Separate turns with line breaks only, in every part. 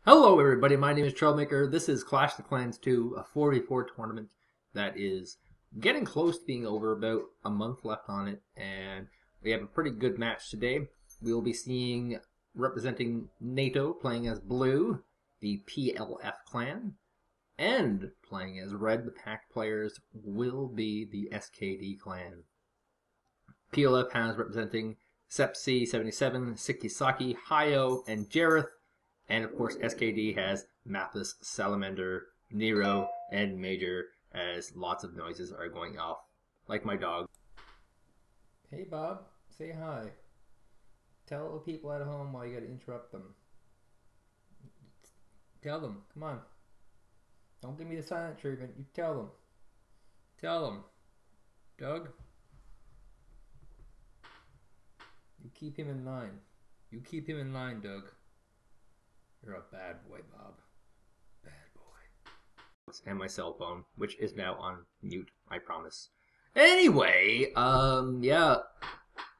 Hello everybody, my name is Trailmaker. This is Clash of Clans 2, a 4v4 tournament that is getting close to being over, about a month left on it, and we have a pretty good match today. We will be seeing, representing NATO, playing as Blue, the PLF clan, and playing as Red, the pack players, will be the SKD clan. PLF has representing Sepsi 77, Sikisaki, Hayo, and Jareth. And of course, SKD has Mathis, Salamander, Nero, and Major, as lots of noises are going off, like my dog. Hey Bob, say hi. Tell the people at home why you gotta interrupt them. Tell them, come on. Don't give me the silent treatment, you tell them. Tell them. Doug? You keep him in line. You keep him in line, Doug. You're a bad boy, Bob. Bad boy. And my cell phone, which is now on mute, I promise. Anyway, yeah.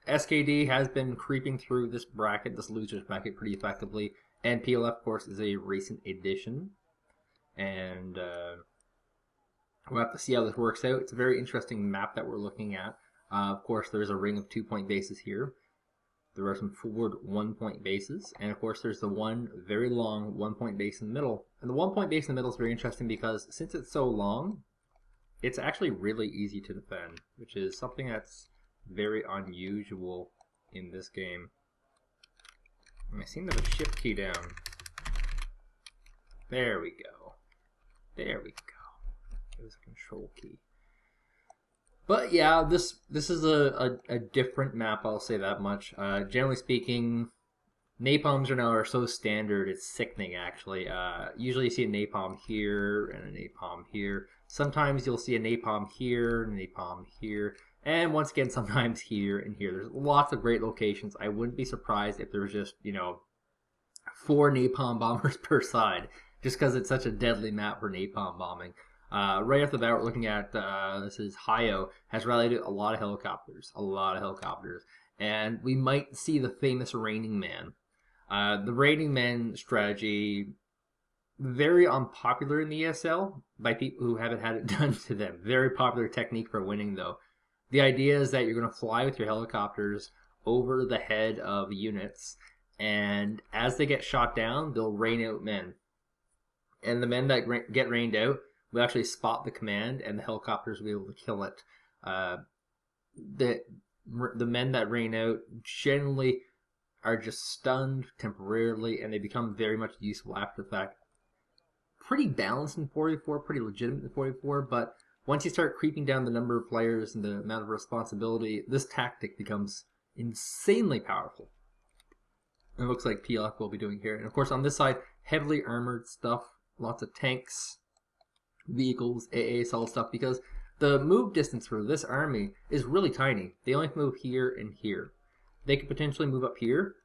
SKD has been creeping through this bracket, this loser's bracket, pretty effectively. And PLF, of course, is a recent addition. And we'll have to see how this works out. It's a very interesting map that we're looking at. Of course, there's a ring of 2-point bases here. There are some forward 1-point bases, and of course there's the one very long 1-point base in the middle. And the 1-point base in the middle is very interesting because since it's so long, it's actually really easy to defend, which is something that's very unusual in this game. And I seem to have a shift key down. There we go. There we go. It was a control key. But yeah, this is a different map, I'll say that much. Generally speaking, napalms are so standard, it's sickening actually. Usually you see a napalm here and a napalm here. Sometimes you'll see a napalm here and a napalm here. And once again, sometimes here and here. There's lots of great locations. I wouldn't be surprised if there was just, 4 napalm bombers per side, just because it's such a deadly map for napalm bombing. Right off the bat, we're looking at, this is Hayo, has rallied a lot of helicopters. And we might see the famous Raining Man. The Raining Man strategy, very unpopular in the ESL by people who haven't had it done to them. Very popular technique for winning, though. The idea is that you're going to fly with your helicopters over the head of units, and as they get shot down, they'll rain out men. And the men that get rained out, we actually spot the command, and the helicopters will be able to kill it. The men that rain out generally are just stunned temporarily, and they become very much useful after the fact. Pretty balanced in 44, pretty legitimate in 44, but once you start creeping down the number of players and the amount of responsibility, this tactic becomes insanely powerful. It looks like PLF will be doing here. And of course on this side, heavily armored stuff, lots of tanks, vehicles, AA assault stuff, because the move distance for this army is really tiny. They only move here and here. They could potentially move up here,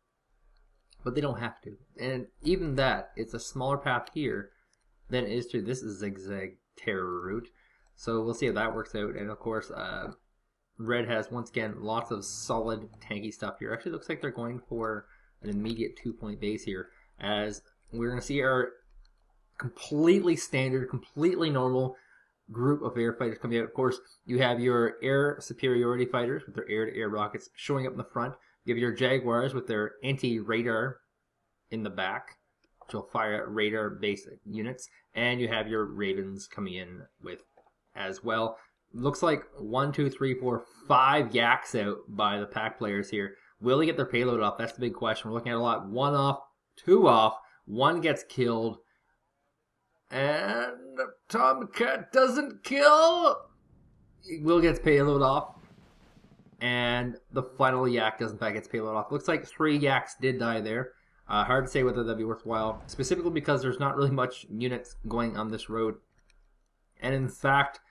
but they don't have to. And even that, it's a smaller path here than it is to this zigzag terror route. So we'll see how that works out. And of course, Red has, once again, lots of solid tanky stuff here. Actually looks like they're going for an immediate 2-point base here, as we're going to see our completely standard, completely normal group of air fighters coming out. Of course, you have your air superiority fighters with their air-to-air rockets showing up in the front. You have your Jaguars with their anti-radar in the back, which will fire at radar-based units. And you have your Ravens coming in with as well. Looks like 1, 2, 3, 4, 5 yaks out by the pack players here. Will they get their payload off? That's the big question. We're looking at a lot. 1 off, 2 off, 1 gets killed. And Tomcat doesn't kill. Will gets payload off. And the final yak does in fact gets payload off. Looks like 3 yaks did die there. Hard to say whether that'd be worthwhile. Specifically because there's not really much units going on this road. And in fact,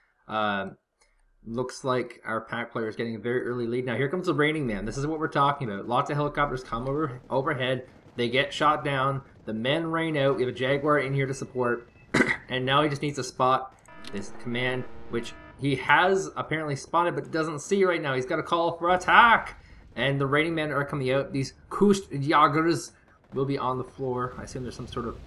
looks like our pack player is getting a very early lead. Now here comes the Raining Man. This is what we're talking about. Lots of helicopters come overhead. They get shot down. The men rain out. We have a Jaguar in here to support. And now he just needs to spot this command, which he has apparently spotted but doesn't see right now. He's got a call for attack. And the Raining Men are coming out. These Kustjagers will be on the floor. I assume there's some sort of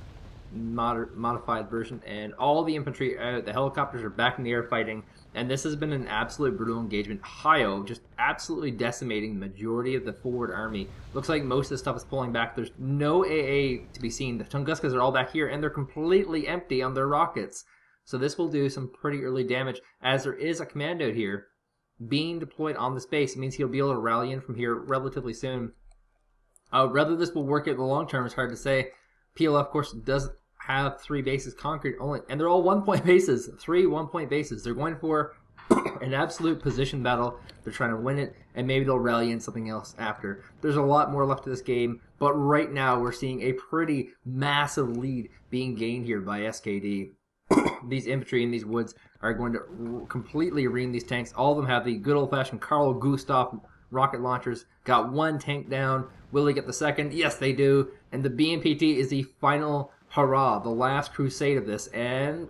modified version, and all the infantry, the helicopters are back in the air fighting, and this has been an absolute brutal engagement. Hayo just absolutely decimating the majority of the forward army. Looks like most of the stuff is pulling back. There's no AA to be seen. The Tunguskas are all back here, and they're completely empty on their rockets. So this will do some pretty early damage, as there is a commando here being deployed on this base. It means he'll be able to rally in from here relatively soon. Whether this will work in the long term is hard to say. PLF, of course, does have 3 bases conquered only, and they're all 1-point bases. 3 1-point bases. They're going for an absolute position battle. They're trying to win it, and maybe they'll rally in something else after. There's a lot more left to this game, but right now we're seeing a pretty massive lead being gained here by SKD. These infantry in these woods are going to completely ream these tanks. All of them have the good old-fashioned Carl Gustav rocket launchers. Got 1 tank down. Will they get the second? Yes, they do. And the BMPT is the final hurrah, the last crusade of this, and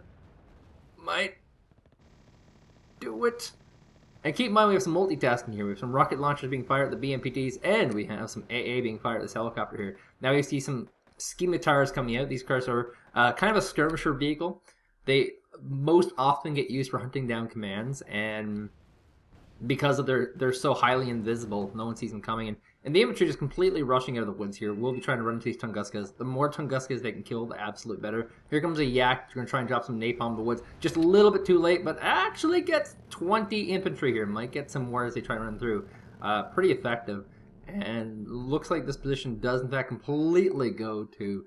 might do it. And keep in mind, we have some multitasking here. We have some rocket launchers being fired at the BMPTs, and we have some AA being fired at this helicopter here. Now we see some scimitars coming out. These cars are kind of a skirmisher vehicle. They most often get used for hunting down commands, and because of they're so highly invisible, no one sees them coming in. And the infantry just completely rushing out of the woods here. We'll be trying to run into these Tunguskas. The more Tunguskas they can kill, the absolute better. Here comes a Yak. They're going to try and drop some napalm in the woods. Just a little bit too late, but actually gets 20 infantry here. Might get some more as they try to run through. Pretty effective. And looks like this position does, in fact, completely go to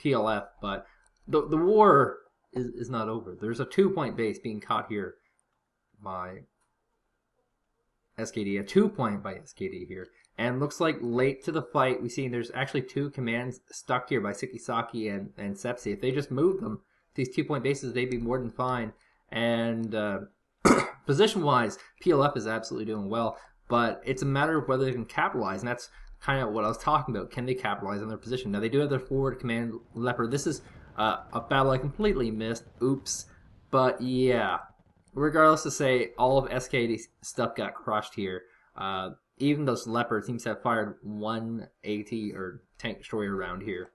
PLF. But the war is not over. There's a 2-point base being caught here by SKD. A 2-point by SKD here. And looks like late to the fight, we see there's actually 2 commands stuck here by Sikisaki and Sepsi. If they just move them, these 2-point bases, they'd be more than fine. And position-wise, PLF is absolutely doing well. But it's a matter of whether they can capitalize. And that's kind of what I was talking about. Can they capitalize on their position? Now, they do have their forward command Leopard. This is a battle I completely missed. Oops. But yeah, regardless to say, all of SKD's stuff got crushed here. Even those Leopards seems to have fired 1 AT or tank destroyer around here,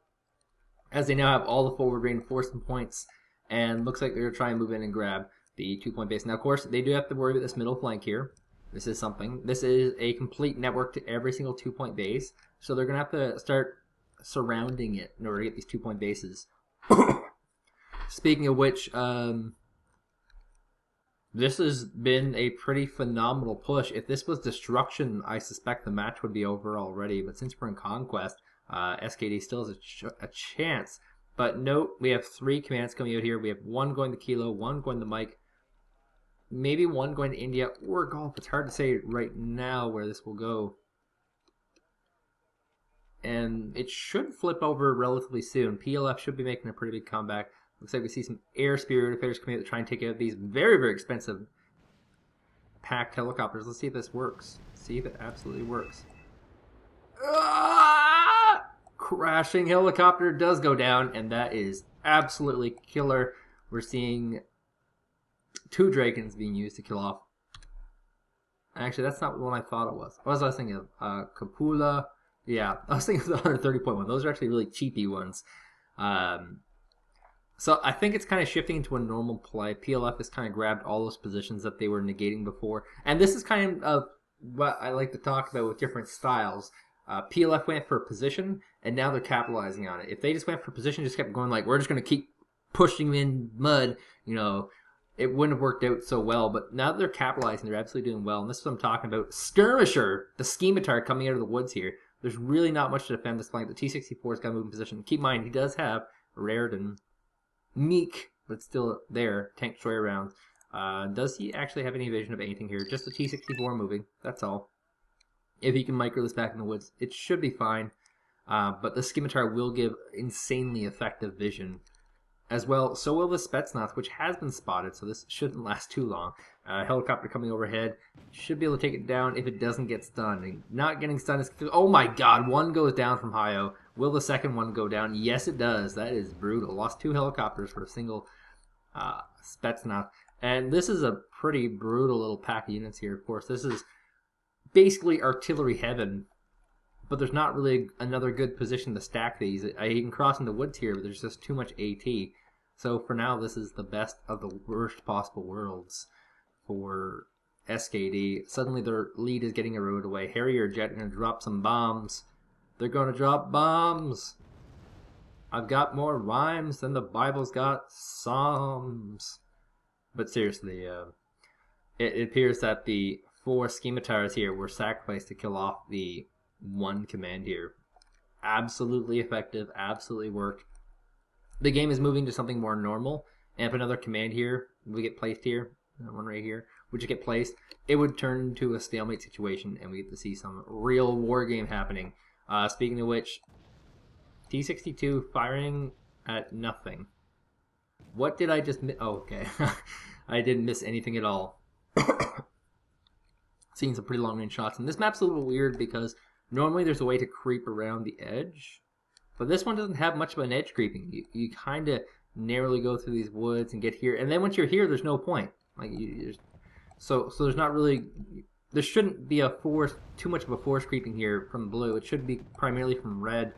as they now have all the forward reinforcement points, and looks like they're going to try and move in and grab the 2-point base. Now, of course, they do have to worry about this middle flank here. This is something. This is a complete network to every single 2-point base, so they're going to have to start surrounding it in order to get these 2-point bases. Speaking of which, this has been a pretty phenomenal push. If this was destruction, I suspect the match would be over already. But since we're in conquest, SKD still has a chance. But note, we have 3 commands coming out here. We have 1 going to Kilo, 1 going to Mike, maybe 1 going to India or Gulf. It's hard to say right now where this will go. And it should flip over relatively soon. PLF should be making a pretty big comeback. Looks like we see some air spirit affairs coming out to try and take out these very, very expensive packed helicopters. Let's see if this works. See if it absolutely works. Ah! Crashing helicopter does go down, and that is absolutely killer. We're seeing 2 Dragons being used to kill off. Actually, that's not what I thought it was. What was I thinking of? Kapula. Yeah, I was thinking of the 130.1. Those are actually really cheapy ones. So I think it's kind of shifting into a normal play. PLF has kind of grabbed all those positions that they were negating before. And this is kind of what I like to talk about with different styles. PLF went for position, and now they're capitalizing on it. If they just went for position, just kept going like, we're just going to keep pushing in mud, you know, it wouldn't have worked out so well. But now that they're capitalizing, they're absolutely doing well. And this is what I'm talking about. Skirmisher, the scimitar coming out of the woods here. There's really not much to defend this flank. The T-64's got to move in position. Keep in mind, he does have Raritan. Meek, but still there, tank destroyer rounds. Does he actually have any vision of anything here? Just the T-64 moving, that's all. If he can micro this back in the woods, it should be fine. But the scimitar will give insanely effective vision as well. So will the Spetsnaz, which has been spotted, so this shouldn't last too long. Helicopter coming overhead. Should be able to take it down if it doesn't get stunned. And not getting stunned is... Oh my god, 1 goes down from Hayo. Will the second one go down? Yes, it does. That is brutal. Lost 2 helicopters for a single Spetsnaz. And this is a pretty brutal little pack of units here, of course. This is basically artillery heaven. but there's not really another good position to stack these. I can cross into woods here, but there's just too much AT. So for now, this is the best of the worst possible worlds for SKD. Suddenly their lead is getting eroded away. Harrier Jet are going to drop some bombs. They're going to drop bombs. I've got more rhymes than the Bible's got psalms. But seriously, it appears that the 4 schematars here were sacrificed to kill off the 1 command here. Absolutely effective, absolutely worked. The game is moving to something more normal, and if another command here we get placed here, one right here, would just get placed, it would turn into a stalemate situation, and we get to see some real war game happening. Speaking of which, T62 firing at nothing. What did I just miss? Oh, okay. I didn't miss anything at all. Seeing some pretty long range shots, and this map's a little weird because normally there's a way to creep around the edge, but this one doesn't have much of an edge creeping. You kind of narrowly go through these woods and get here, and then once you're here, there's no point. Like so there's not really, there shouldn't be too much of a force creeping here from blue. It should be primarily from red,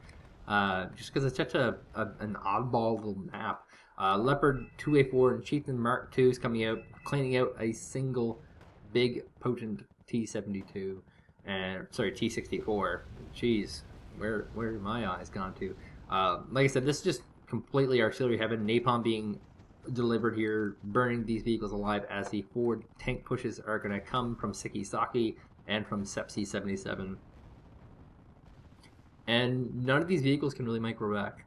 just because it's such an oddball little map. Leopard 2A4 and Chieftain Mark II is coming out, cleaning out a single big potent T72 and T64. Jeez, where have my eyes gone to? Like I said, this is just completely artillery heaven. Napalm being delivered here, burning these vehicles alive as the forward tank pushes are going to come from Sikisaki and from Sepsi 77. And none of these vehicles can really micro back.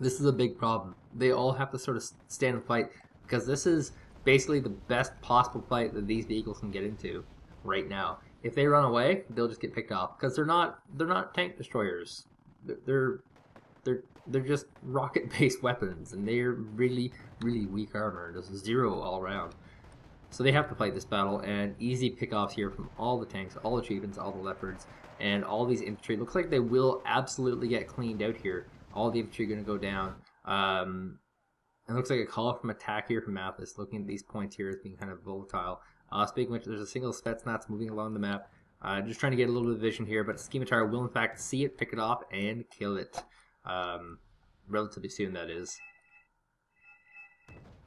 This is a big problem. They all have to sort of stand and fight, because this is basically the best possible fight that these vehicles can get into right now. If they run away, they'll just get picked off, because they're not tank destroyers. They're just rocket-based weapons, and they're really, really weak armor. There's 0 all around. So they have to fight this battle, and easy pickoffs here from all the tanks, all the achievements, all the leopards, and all these infantry. Looks like they will absolutely get cleaned out here. All the infantry are going to go down. It looks like a call from attack here from Mathis, looking at these points here as being kind of volatile. Speaking of which, there's a single Spetsnaz moving along the map. Just trying to get a little bit of vision here, but Schematar will in fact see it, pick it off, and kill it. Relatively soon, that is.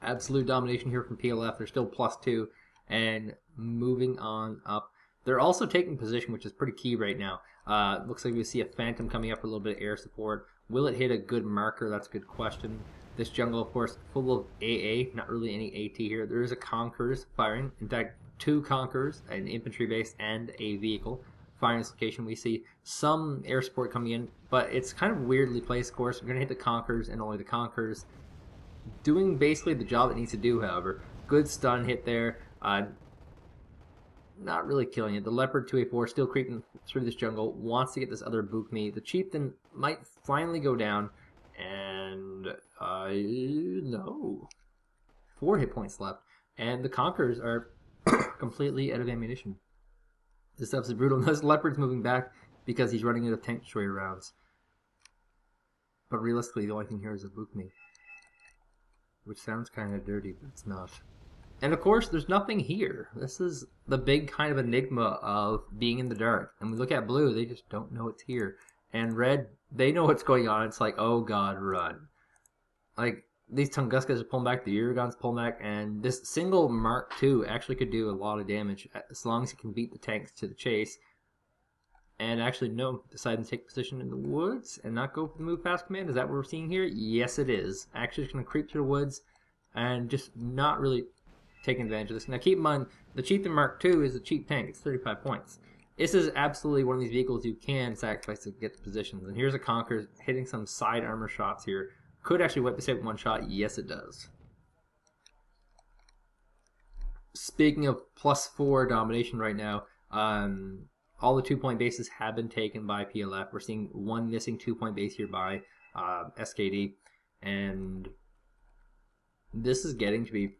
Absolute domination here from PLF. They're still +2, and moving on up. They're also taking position, which is pretty key right now. Looks like we see a Phantom coming up for a little bit of air support. Will it hit a good marker? That's a good question. This jungle, of course, full of AA, not really any AT here. There is a Conquerors firing. In fact, 2 Conquerors, an infantry base and a vehicle. Firing this location, we see some air support coming in, but it's kind of weirdly placed, of course. We're going to hit the Conquerors and only the Conquerors. Doing basically the job it needs to do, however. Good stun hit there. Not really killing it. The Leopard 2A4 still creeping through this jungle, wants to get this other Bukmi. The Chieftain might finally go down, and no. 4 hit points left, and the Conquerors are completely out of ammunition. This stuff's brutal. This Leopard's moving back because he's running out of tank destroyer rounds. But realistically, the only thing here is a Bukmi, which sounds kind of dirty, but it's not. And of course, there's nothing here. This is the big kind of enigma of being in the dark. And we look at blue, they just don't know it's here. And red, they know what's going on. It's like, oh god, run. Like, these Tunguskas are pulling back, the Uragan's pulling back, and this single Mark II actually could do a lot of damage as long as he can beat the tanks to the chase. And actually, no, deciding to take position in the woods and not go for the move fast command. Is that what we're seeing here? Yes, it is. Actually, it's going to creep through the woods and just not really taking advantage of this. Now, keep in mind, the Chieftain Mark II is a cheap tank. It's 35 points. This is absolutely one of these vehicles you can sacrifice to get the positions. And here's a Conqueror hitting some side armor shots here. Could actually wipe this out in one shot. Yes, it does. Speaking of +4 domination right now, all the 2-point bases have been taken by PLF. We're seeing one missing 2-point base here by SKD. And this is getting to be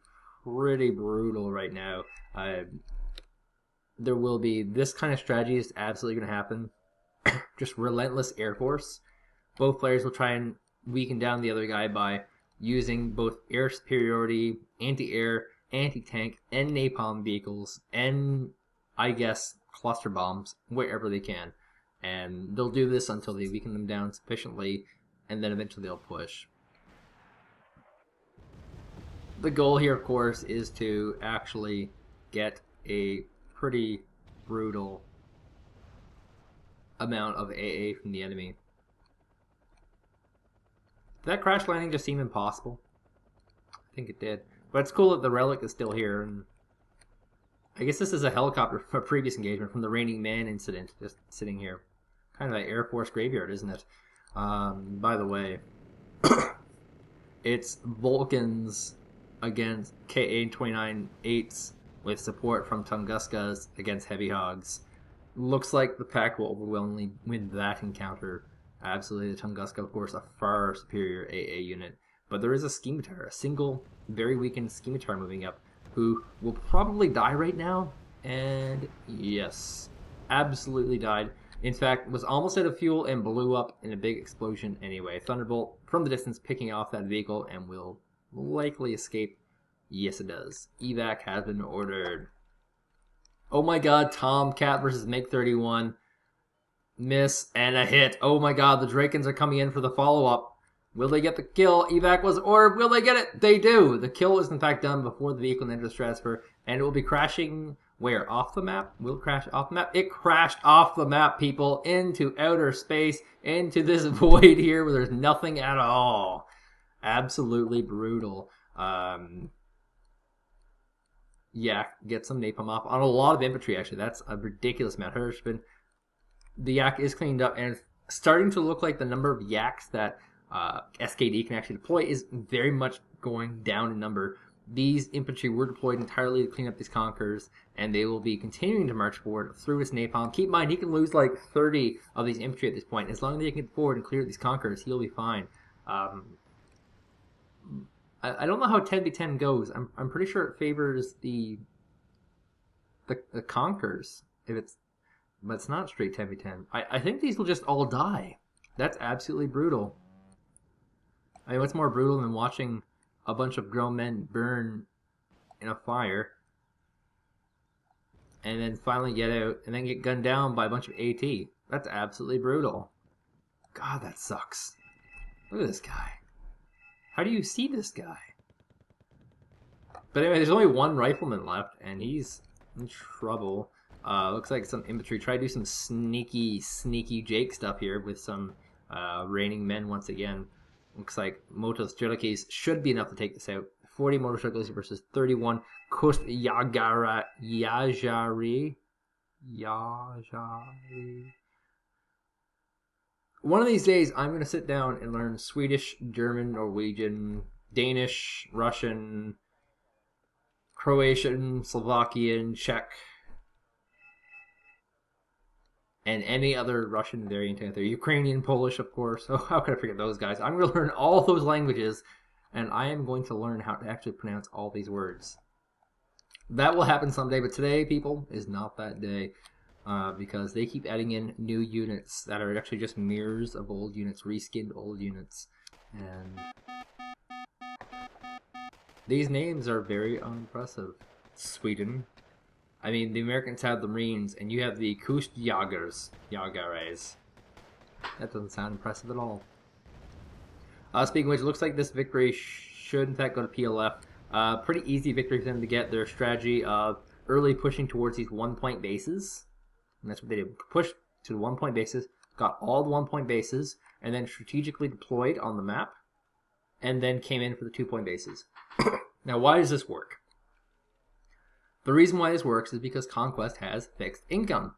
pretty brutal right now. There will be, this kind of strategy is absolutely going to happen. Just relentless air force. Both players will try and weaken down the other guy by using both air superiority, anti-air, anti-tank, and napalm vehicles, and I guess cluster bombs wherever they can. And they'll do this until they weaken them down sufficiently, and then eventually they'll push. The goal here, of course, is to actually get a pretty brutal amount of AA from the enemy. Did that crash landing just seem impossible? I think it did. But it's cool that the relic is still here. And I guess this is a helicopter from a previous engagement from the Raining Man incident, just sitting here. Kind of an Air Force graveyard, isn't it? By the way, it's Vulcans against KA-29-8s with support from Tunguskas against Heavy Hogs. Looks like the pack will overwhelmingly win that encounter. Absolutely, the Tunguska, of course, a far superior AA unit. But there is a Scimitar, a single, very weakened Scimitar moving up, who will probably die right now. And yes, absolutely died. In fact, was almost out of fuel and blew up in a big explosion anyway. Thunderbolt from the distance picking off that vehicle and will likely escape. Yes, it does. Evac has been ordered. Oh my god, Tomcat versus MiG-31. Miss and a hit. Oh my god, the Drakens are coming in for the follow-up. Will they get the kill? Evac was ordered. Will they get it? They do. The kill is in fact done before the vehicle enters the stratosphere, and it will be crashing where? Off the map? Will it crash off the map? It crashed off the map, people, into outer space, into this void here where there's nothing at all. Absolutely brutal. Yeah, get some napalm off on a lot of infantry, actually. That's a ridiculous amount. The yak is cleaned up, and it's starting to look like the number of yaks that SKD can actually deploy is very much going down in number. These infantry were deployed entirely to clean up these conquerors, and they will be continuing to march forward through his napalm. Keep in mind, he can lose like 30 of these infantry at this point. As long as he can get forward and clear these conquerors, he'll be fine. I don't know how 10v10 goes. I'm pretty sure it favors the conquerors, but it's not straight 10v10. I think these will just all die. That's absolutely brutal. I mean, what's more brutal than watching a bunch of grown men burn in a fire and then finally get out and then get gunned down by a bunch of AT? That's absolutely brutal. God, that sucks. Look at this guy. How do you see this guy? But anyway, there's only one rifleman left, and he's in trouble. Looks like some infantry tried to do some sneaky Jake stuff here with some Raining Men once again. Looks like Motostrelakis should be enough to take this out. 40 Motostrelakis versus 31 Kust Yajari. One of these days, I'm going to sit down and learn Swedish, German, Norwegian, Danish, Russian, Croatian, Slovakian, Czech, and any other Russian variant out there. Ukrainian, Polish, of course. Oh, how could I forget those guys? I'm going to learn all those languages, and I am going to learn how to actually pronounce all these words. That will happen someday, but today, people, is not that day. Because they keep adding in new units that are actually just mirrors of old units, reskinned old units. And these names are very unimpressive. Sweden. I mean, the Americans have the Marines, and you have the Kustjagers. That doesn't sound impressive at all. Speaking of which, it looks like this victory should in fact go to PLF. Pretty easy victory for them to get. Their strategy of early pushing towards these 1-point bases. And that's what they did. Pushed to the 1-point bases, got all the 1-point bases, and then strategically deployed on the map, and then came in for the 2-point bases. Now, why does this work? The reason why this works is because Conquest has fixed income.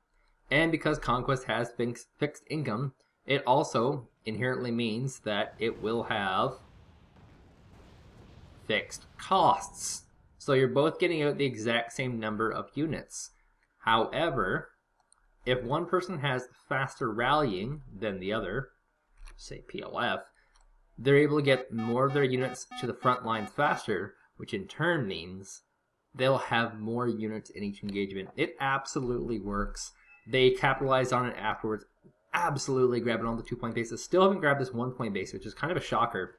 And because Conquest has fixed income, it also inherently means that it will have fixed costs. So you're both getting out the exact same number of units. However, if one person has faster rallying than the other, say PLF, they're able to get more of their units to the front line faster, which in turn means they'll have more units in each engagement. It absolutely works. They capitalized on it afterwards, absolutely grabbing on the 2-point bases. Still haven't grabbed this 1-point base, which is kind of a shocker,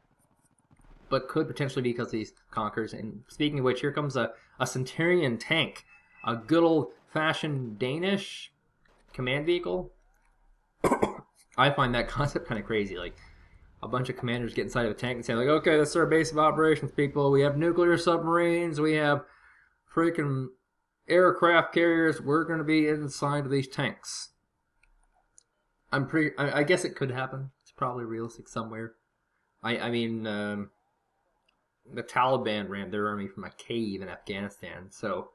but could potentially be because of these conquers. And speaking of which, here comes a Centurion tank, a good old-fashioned Danish command vehicle. I find that concept kind of crazy. Like, a bunch of commanders get inside of a tank and say, like, okay, this is our base of operations, people. We have nuclear submarines. We have freaking aircraft carriers. We're going to be inside of these tanks. I guess it could happen. It's probably realistic somewhere. I mean, the Taliban ran their army from a cave in Afghanistan, so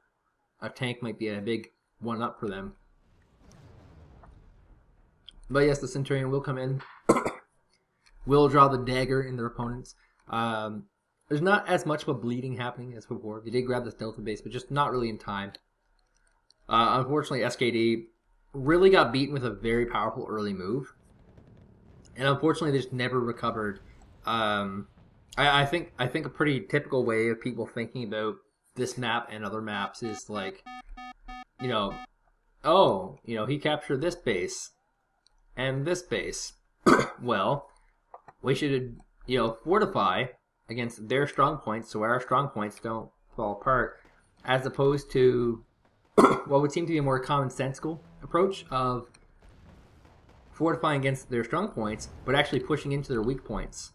a tank might be a big one-up for them. But yes, the Centurion will come in. Will draw the dagger in their opponents. There's not as much of a bleeding happening as before. They did grab this Delta base, but just not really in time. Unfortunately, SKD really got beaten with a very powerful early move. And unfortunately, they just never recovered. I think a pretty typical way of people thinking about this map and other maps is like, you know, oh, you know, he captured this base and this base. Well, we should, you know, fortify against their strong points so our strong points don't fall apart, as opposed to what would seem to be a more commonsensical approach of fortifying against their strong points, but actually pushing into their weak points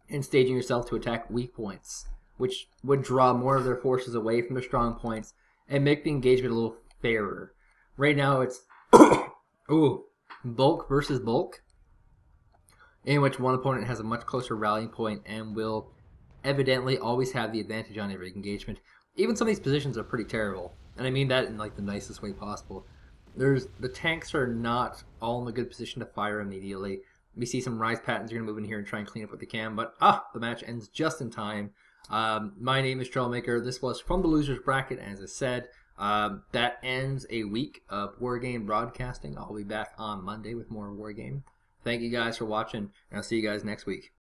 and staging yourself to attack weak points, which would draw more of their forces away from their strong points and make the engagement a little fairer. Right now it's ooh, bulk versus bulk, in which one opponent has a much closer rallying point and will evidently always have the advantage on every engagement. Even some of these positions are pretty terrible, and I mean that in like the nicest way possible. The tanks are not all in a good position to fire immediately. We see some rise patterns are going to move in here and try and clean up what they can, but the match ends just in time. My name is Troublemaker. This was from the Losers Bracket, as I said. That ends a week of Wargame broadcasting. I'll be back on Monday with more Wargame. Thank you guys for watching, and I'll see you guys next week.